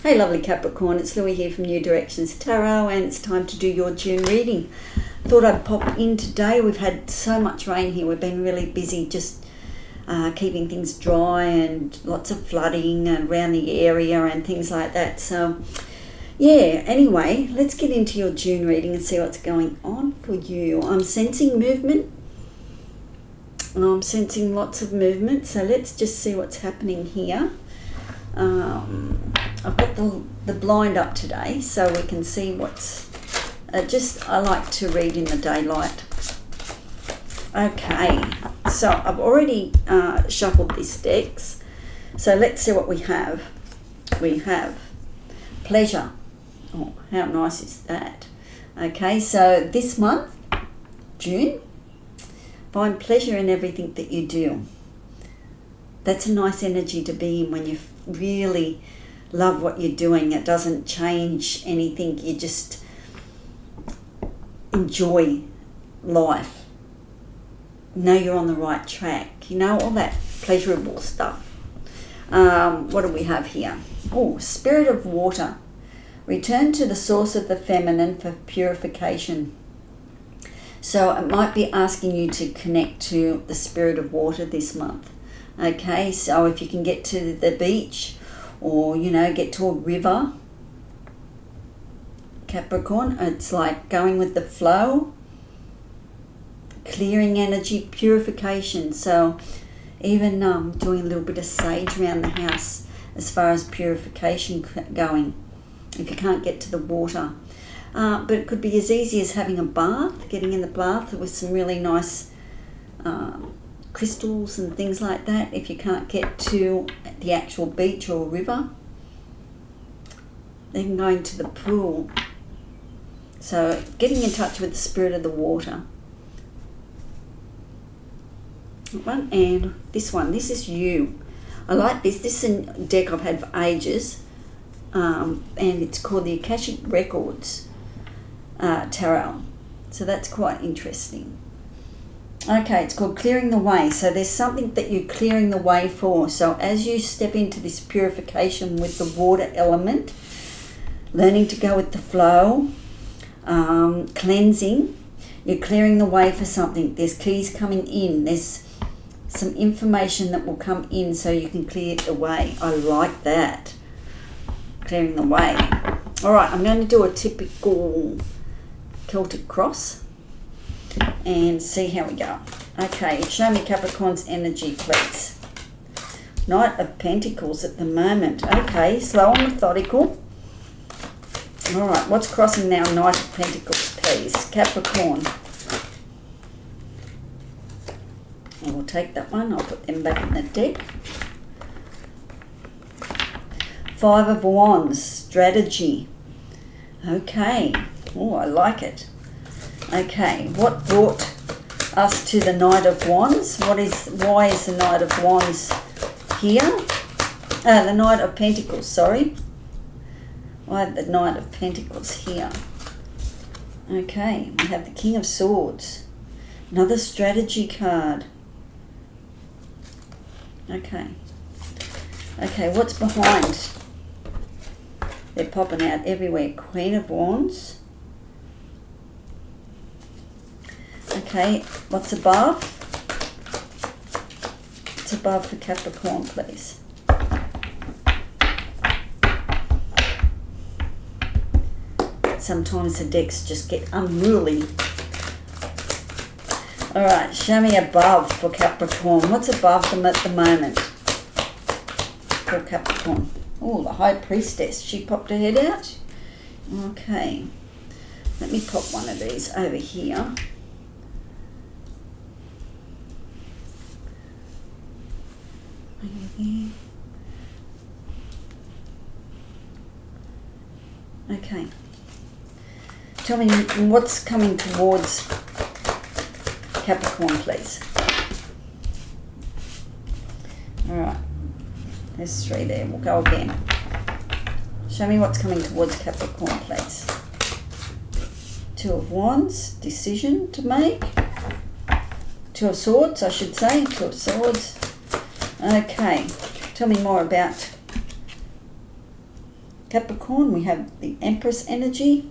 Hey lovely Capricorn, it's Louie here from New Directions Tarot, and it's time to do your June reading. Thought I'd pop in today. We've had so much rain here. We've been really busy just keeping things dry and lots of flooding around the area and things like that. So yeah, anyway, let's get into your June reading and see what's going on for you. I'm sensing movement. I'm sensing lots of movement, so let's just see what's happening here. I've got the blind up today so we can see what's I like to read in the daylight. Okay, so I've already shuffled these decks, so let's see what we have. We have pleasure. Oh, how nice is that? Okay, so this month, June, find pleasure in everything that you do. That's a nice energy to be in when you really love what you're doing. It doesn't change anything. You just enjoy life. Know you're on the right track. You know, all that pleasurable stuff. What do we have here? Oh, spirit of water. Return to the source of the feminine for purification. So it might be asking you to connect to the spirit of water this month. Okay, so if you can get to the beach or, you know, get to a river, Capricorn, it's like going with the flow, clearing energy, purification. So even doing a little bit of sage around the house as far as purification going, if you can't get to the water. But it could be as easy as having a bath, getting in the bath with some really nice crystals and things like that if you can't get to the actual beach or river. Even going to the pool. So getting in touch with the spirit of the water. And this one, this is you. I like this. This is a deck I've had for ages, and it's called the Akashic Records Tarot. So that's quite interesting. Okay, it's called Clearing the Way. So there's something that you're clearing the way for. So as you step into this purification with the water element, learning to go with the flow, cleansing, you're clearing the way for something. There's keys coming in. There's some information that will come in so you can clear the way. I like that. Clearing the way. All right, I'm going to do a typical Celtic cross and see how we go. Okay, show me Capricorn's energy, please. Knight of Pentacles at the moment. Okay, slow and methodical. All right, what's crossing now? Knight of Pentacles, please. Capricorn. I will take that one. I'll put them back in the deck. Five of Wands, strategy. Okay. Oh, I like it. Okay, what brought us to the Knight of Wands? Why is the Knight of Wands here? The Knight of Pentacles, sorry. Why the Knight of Pentacles here? Okay, we have the King of Swords. Another strategy card. Okay. Okay, what's behind? They're popping out everywhere. Queen of Wands. Okay, what's above? What's above for Capricorn, please? Sometimes the decks just get unruly. Alright, show me above for Capricorn. What's above them at the moment for Capricorn? Oh, the High Priestess. She popped her head out. Okay. Let me pop one of these over here. Okay. Tell me what's coming towards Capricorn, please. All right. There's three there. We'll go again. Show me what's coming towards Capricorn, please. Two of Wands, decision to make. Two of Swords, I should say. Two of Swords. Okay. Tell me more about Capricorn, we have the Empress energy.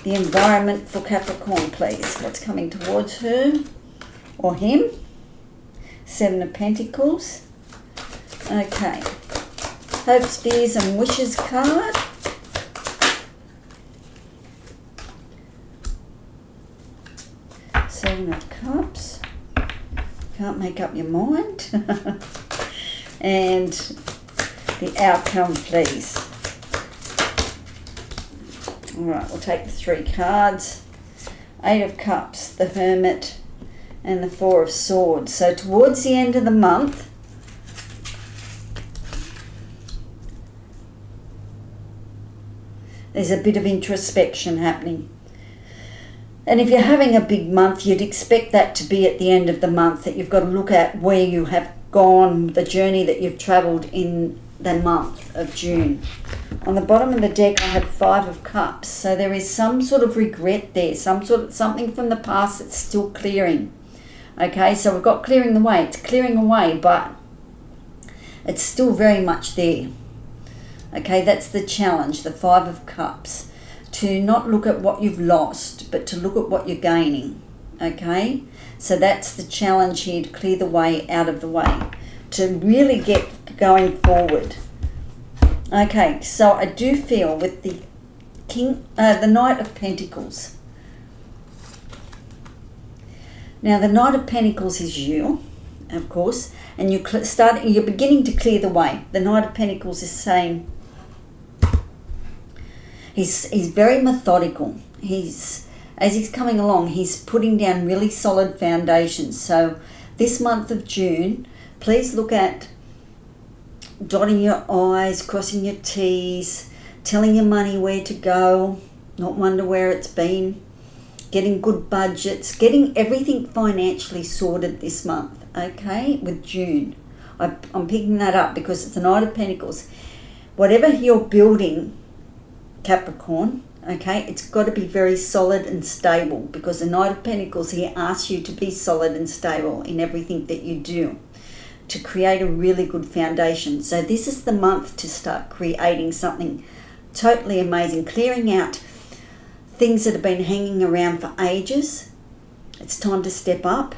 The environment for Capricorn, please. What's coming towards her or him? Seven of Pentacles. Okay. Hopes, fears and wishes card. Seven of Cups. Can't make up your mind. And the outcome, please. Alright, we'll take the 3 cards. 8 of Cups, the Hermit, and the 4 of Swords. So towards the end of the month, there's a bit of introspection happening. And if you're having a big month, you'd expect that to be at the end of the month, that you've got to look at where you have gone, the journey that you've travelled in the month of June. On the bottom of the deck, I have 5 of Cups. So there is some sort of regret there, something from the past that's still clearing. Okay, so we've got clearing the way. It's clearing away, but it's still very much there. Okay, that's the challenge, the 5 of Cups. To not look at what you've lost, but to look at what you're gaining. Okay, so that's the challenge here, to clear the way out of the way, to really get going forward. Okay, so I do feel with the the Knight of Pentacles. Now the Knight of Pentacles is you, of course, and you're beginning to clear the way. The Knight of Pentacles is saying he's very methodical. As he's coming along, he's putting down really solid foundations. So this month of June, please look at dotting your I's, crossing your T's, telling your money where to go, not wonder where it's been, getting good budgets, getting everything financially sorted this month, okay, with June. I'm picking that up because it's the Knight of Pentacles. Whatever you're building, Capricorn, okay, it's got to be very solid and stable, because the Knight of Pentacles here asks you to be solid and stable in everything that you do, to create a really good foundation. So this is the month to start creating something totally amazing, clearing out things that have been hanging around for ages. It's time to step up,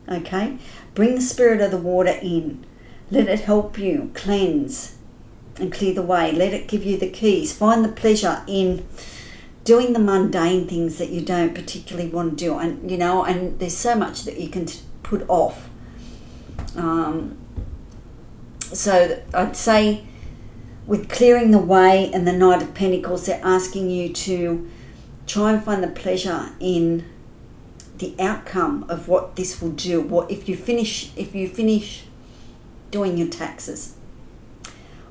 okay? Bring the spirit of the water in. Let it help you cleanse and clear the way. Let it give you the keys. Find the pleasure in doing the mundane things that you don't particularly want to do. And, you know, and there's so much that you can put off. So I'd say with clearing the way and the Knight of Pentacles, they're asking you to try and find the pleasure in the outcome of what this will do. What if you finish doing your taxes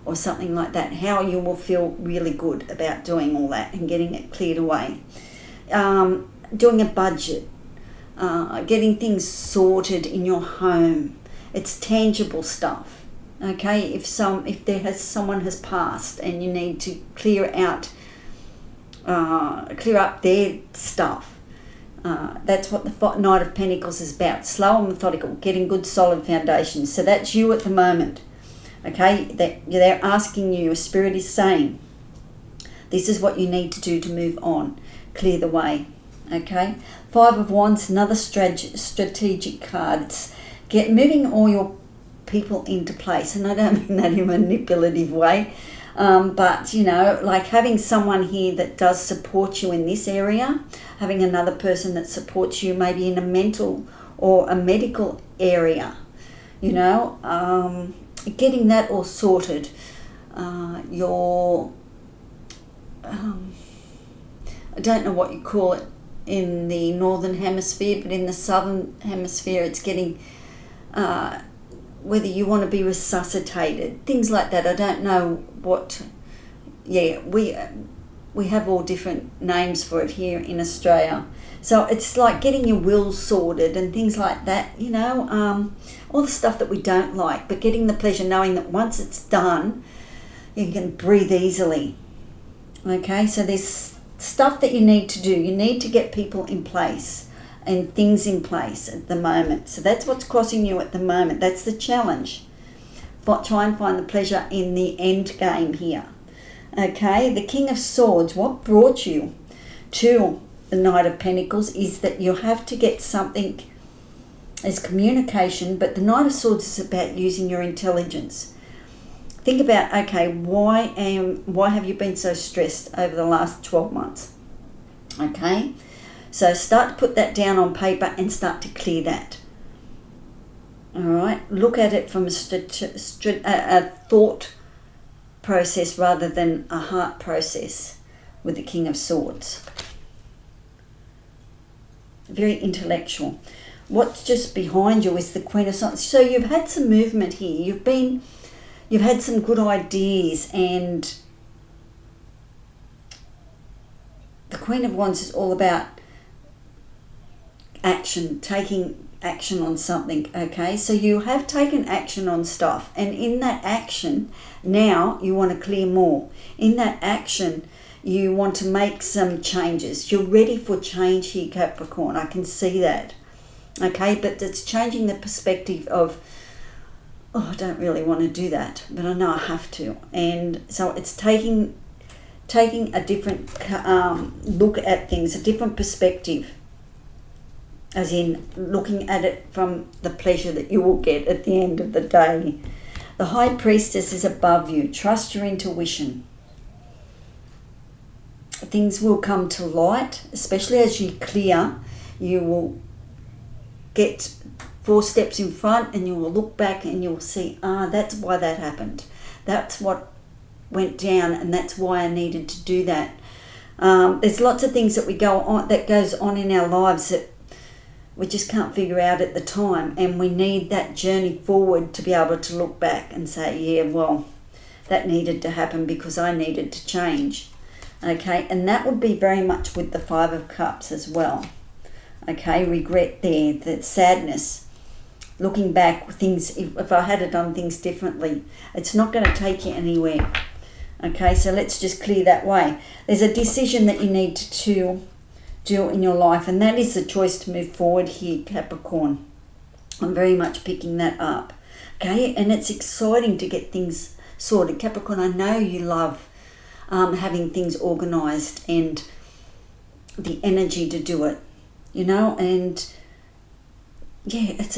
or something like that, how you will feel really good about doing all that and getting it cleared away. Doing a budget, getting things sorted in your home. It's tangible stuff. Okay, if someone has passed and you need to clear up their stuff, that's what the Knight of Pentacles is about. Slow and methodical, getting good solid foundations. So that's you at the moment. Okay, they're asking you, your spirit is saying, this is what you need to do to move on, clear the way. Okay, 5 of Wands, another strategic card. It's moving all your people into place, and I don't mean that in a manipulative way, but you know, like having someone here that does support you in this area, having another person that supports you maybe in a mental or a medical area, you know, getting that all sorted. I don't know what you call it in the northern hemisphere, but in the southern hemisphere it's getting whether you want to be resuscitated, things like that. I don't know what. Yeah, we have all different names for it here in Australia. So it's like getting your will sorted and things like that, you know, all the stuff that we don't like, but getting the pleasure knowing that once it's done, you can breathe easily. Okay, so there's stuff that you need to do. You need to get people in place and things in place at the moment. So that's what's crossing you at the moment. That's the challenge. Try and find the pleasure in the end game here. Okay, the King of Swords, what brought you to the Knight of Pentacles is that you have to get something as communication, but the Knight of Swords is about using your intelligence. Think about, okay, why have you been so stressed over the last 12 months? Okay, so start to put that down on paper and start to clear that. All right, look at it from a thought process rather than a heart process with the King of Swords. Very intellectual. What's just behind you is the Queen of Swords. So you've had some movement here. You've had some good ideas, and the Queen of Wands is all about action, taking action on something. Okay, so you have taken action on stuff, and in that action now you want to clear more. In that action you want to make some changes. You're ready for change here, Capricorn. I can see that. Okay, but it's changing the perspective of, oh, I don't really want to do that, but I know I have to. And so it's taking a different look at things, a different perspective, as in looking at it from the pleasure that you will get at the end of the day. The High Priestess is above you. Trust your intuition. Things will come to light, especially as you clear. You will get 4 steps in front and you will look back and you will see, that's why that happened. That's what went down, and that's why I needed to do that. There's lots of things that goes on in our lives that we just can't figure out at the time, and we need that journey forward to be able to look back and say, yeah, well, that needed to happen because I needed to change. Okay, and that would be very much with the Five of Cups as well. Okay, regret there, that sadness, looking back, things, if I had done things differently, it's not going to take you anywhere. Okay, so let's just clear that way. There's a decision that you need to do in your life, and that is the choice to move forward here, Capricorn. I'm very much picking that up. Okay, and it's exciting to get things sorted. Capricorn, I know you love having things organised and the energy to do it, you know, and yeah, it's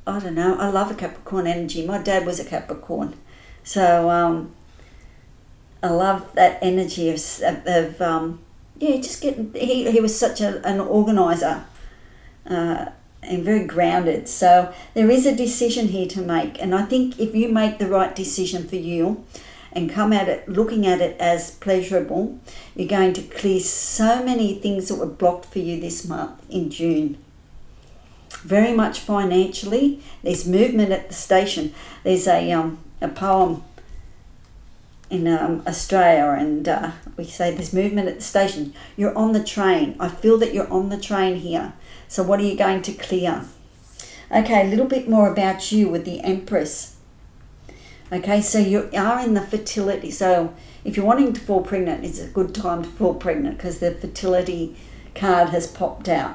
I don't know, I love a Capricorn energy. My dad was a Capricorn, so I love that energy of just getting, he was such an organiser and very grounded. So there is a decision here to make, and I think if you make the right decision for you and come at it looking at it as pleasurable, you're going to clear so many things that were blocked for you this month in June. Very much financially, there's movement at the station. There's a poem in Australia, and we say there's movement at the station. You're on the train. I feel that you're on the train here. So what are you going to clear? Okay, a little bit more about you with the Empress. Okay, so you are in the fertility. So if you're wanting to fall pregnant, it's a good time to fall pregnant because the fertility card has popped out.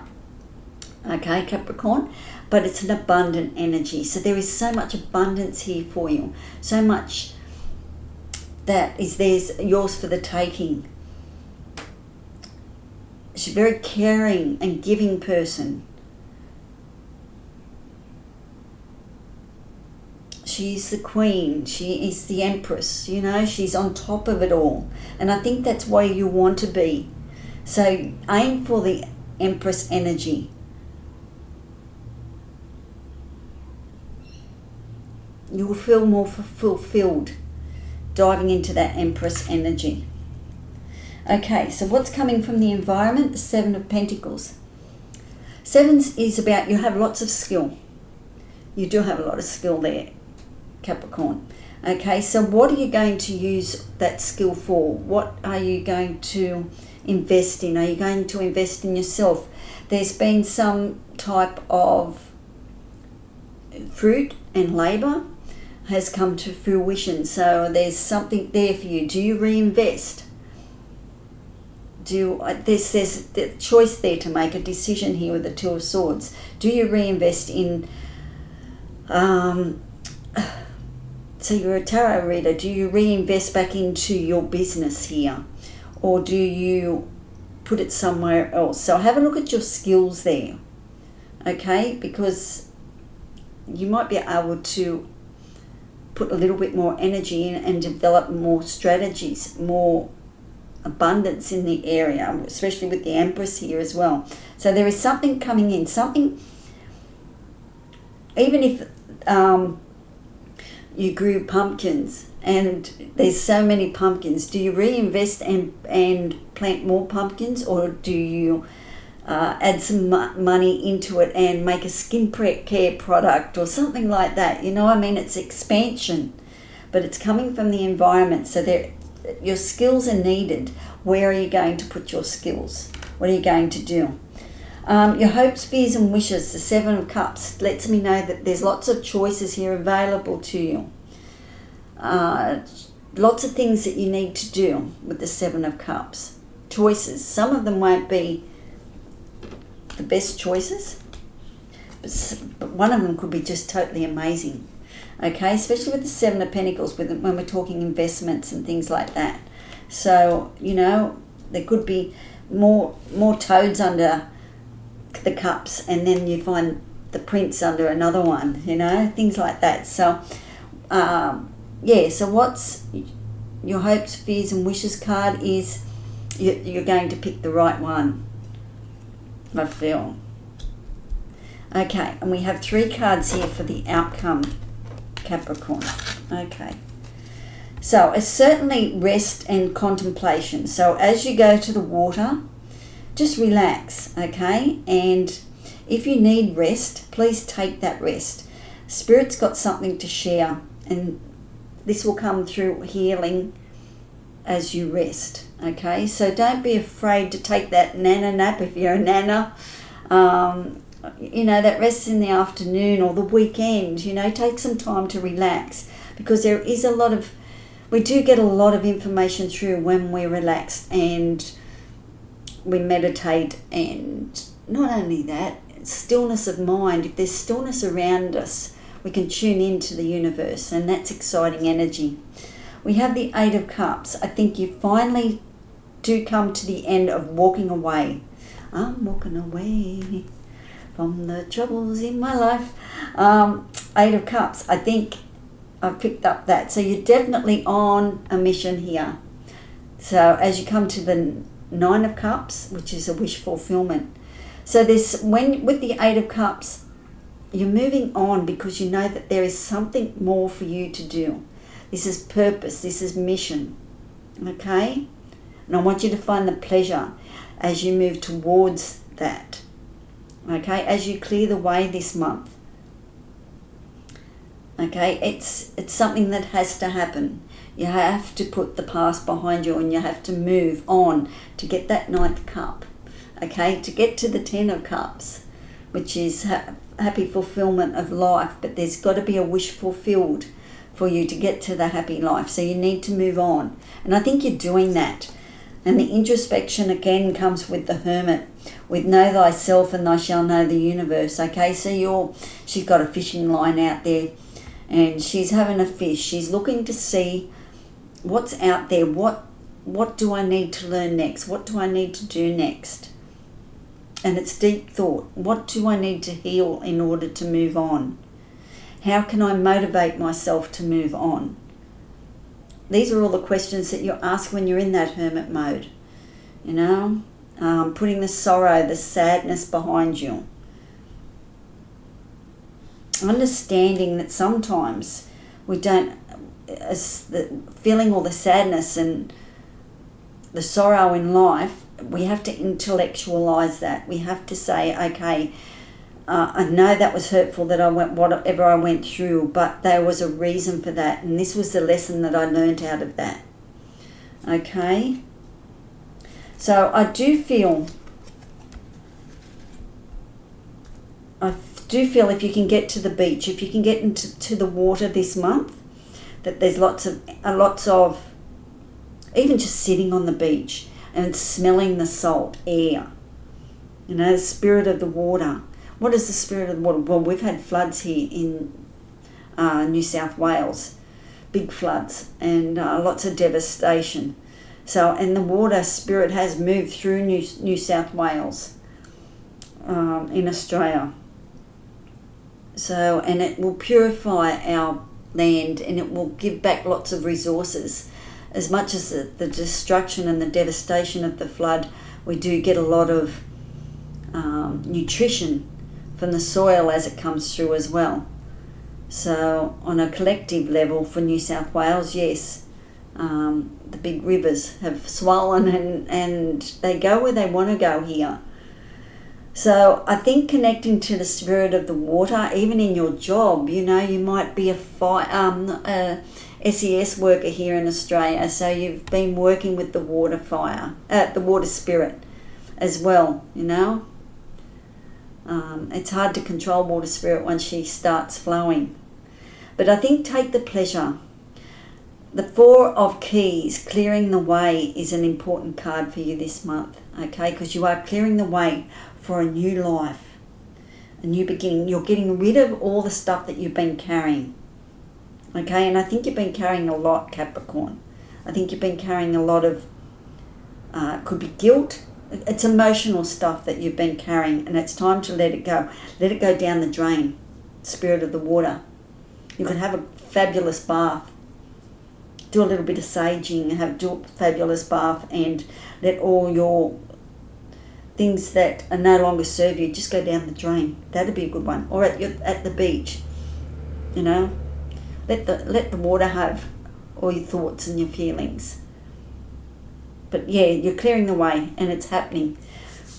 Okay, Capricorn, but it's an abundant energy. So there is so much abundance here for you. So much that is yours for the taking. She's a very caring and giving person. She's the queen. She is the empress, you know. She's on top of it all. And I think that's where you want to be. So aim for the empress energy. You will feel more fulfilled diving into that empress energy. Okay, so what's coming from the environment? The Seven of Pentacles. Sevens is about, you have lots of skill. You do have a lot of skill there, Capricorn. Okay, so what are you going to use that skill for? What are you going to invest in? Are you going to invest in yourself? There's been some type of fruit and labour has come to fruition, so there's something there for you. Do you reinvest? There's the choice there to make a decision here with the Two of Swords. Do you reinvest in So you're a tarot reader. Do you reinvest back into your business here? Or do you put it somewhere else? So have a look at your skills there. Okay? Because you might be able to put a little bit more energy in and develop more strategies, more abundance in the area, especially with the Empress here as well. So there is something coming in, something, even if you grew pumpkins and there's so many pumpkins, do you reinvest and plant more pumpkins, or do you add some money into it and make a skin care product or something like that? You know, I mean, it's expansion, but it's coming from the environment. So your skills are needed. Where are you going to put your skills? What are you going to do? Your hopes, fears and wishes, the Seven of Cups, lets me know that there's lots of choices here available to you. Lots of things that you need to do with the Seven of Cups. Choices. Some of them won't be the best choices, but one of them could be just totally amazing. Okay, especially with the Seven of Pentacles, when we're talking investments and things like that. So, you know, there could be more toads under the cups, and then you find the prince under another one, you know, things like that. So, yeah, so what's your hopes, fears and wishes card is you're going to pick the right one, I feel. Okay, and we have 3 cards here for the outcome, Capricorn. Okay. So it's certainly rest and contemplation. So as you go to the water, just relax, okay? And if you need rest, please take that rest. Spirit's got something to share, and this will come through healing as you rest, okay? So don't be afraid to take that nana nap if you're a nana. You know, that rest in the afternoon or the weekend, you know, take some time to relax, because there is we do get a lot of information through when we're relaxed and we meditate. And not only that, stillness of mind. If there's stillness around us, we can tune into the universe, and that's exciting energy. We have the 8 of Cups. I think you finally do come to the end of walking away. I'm walking away from the troubles in my life. 8 of Cups. I think I've picked up that. So you're definitely on a mission here. So as you come to the 9 of Cups, which is a wish fulfillment. So with the 8 of Cups, you're moving on because you know that there is something more for you to do. This is purpose. This is mission. Okay? And I want you to find the pleasure as you move towards that. Okay? As you clear the way this month. Okay? It's something that has to happen. You have to put the past behind you, and you have to move on to get that 9th cup. Okay? To get to the 10 of Cups, which is happy fulfillment of life. But there's got to be a wish fulfilled for you to get to the happy life. So you need to move on. And I think you're doing that. And the introspection again comes with the Hermit, with know thyself and thou shalt know the universe. Okay, so she's got a fishing line out there, and she's having a fish. She's looking to see what's out there. What do I need to learn next? What do I need to do next? And it's deep thought. What do I need to heal in order to move on? How can I motivate myself to move on? These are all the questions that you ask when you're in that hermit mode. You know, putting the sorrow, the sadness behind you. Understanding that sometimes we don't, feeling all the sadness and the sorrow in life, we have to intellectualize that. We have to say, okay, I know that was hurtful, that I went whatever I went through, but there was a reason for that, and this was the lesson that I learned out of that. Okay? So I do feel if you can get to the beach, if you can get into the water this month, that there's lots of even just sitting on the beach and smelling the salt air. You know, the spirit of the water. What is the spirit of the water? Well, we've had floods here in New South Wales. big floods and lots of devastation. So, and the water spirit has moved through New South Wales in Australia. So, and it will purify our land, and it will give back lots of resources. As much as the destruction and the devastation of the flood, we do get a lot of nutrition from the soil as it comes through as well. So on a collective level for New South Wales, yes, the big rivers have swollen and they go where they want to go here. So I think connecting to the spirit of the water, even in your job, you know, you might be a SES worker here in Australia, so you've been working with the water the water spirit as well, you know. It's hard to control water spirit once she starts flowing. But I think take the pleasure. The Four of Keys, clearing the way, is an important card for you this month, okay? Because you are clearing the way for a new life, a new beginning. You're getting rid of all the stuff that you've been carrying, okay? And I think you've been carrying a lot, Capricorn. I think you've been carrying a lot of, could be guilt. It's emotional stuff that you've been carrying, and it's time to let it go. Let it go down the drain, spirit of the water. You can have a fabulous bath. Do a little bit of saging and do a fabulous bath, and let all your things that are no longer serve you just go down the drain. That'd be a good one. Or at the beach, you know, let the water have all your thoughts and your feelings. But yeah, you're clearing the way, and it's happening.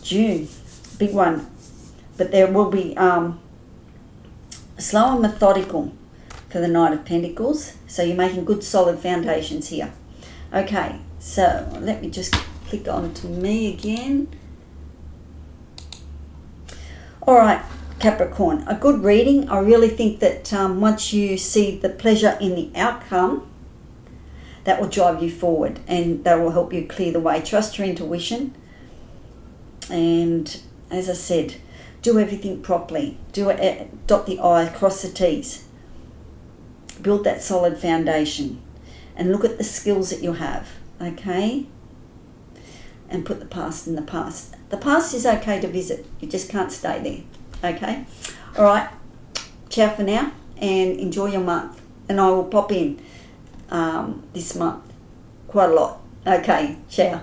June, big one, but there will be slow and methodical for the Knight of Pentacles. So you're making good solid foundations here. Okay, so let me just click on to me again. All right, Capricorn, a good reading. I really think that once you see the pleasure in the outcome, that will drive you forward, and that will help you clear the way. Trust your intuition, and as I said, do everything properly. Do it, dot the I's, cross the T's. Build that solid foundation, and look at the skills that you have, okay? And put the past in the past. The past is okay to visit. You just can't stay there, okay? All right, ciao for now, and enjoy your month. And I will pop in this month quite a lot. Okay, ciao.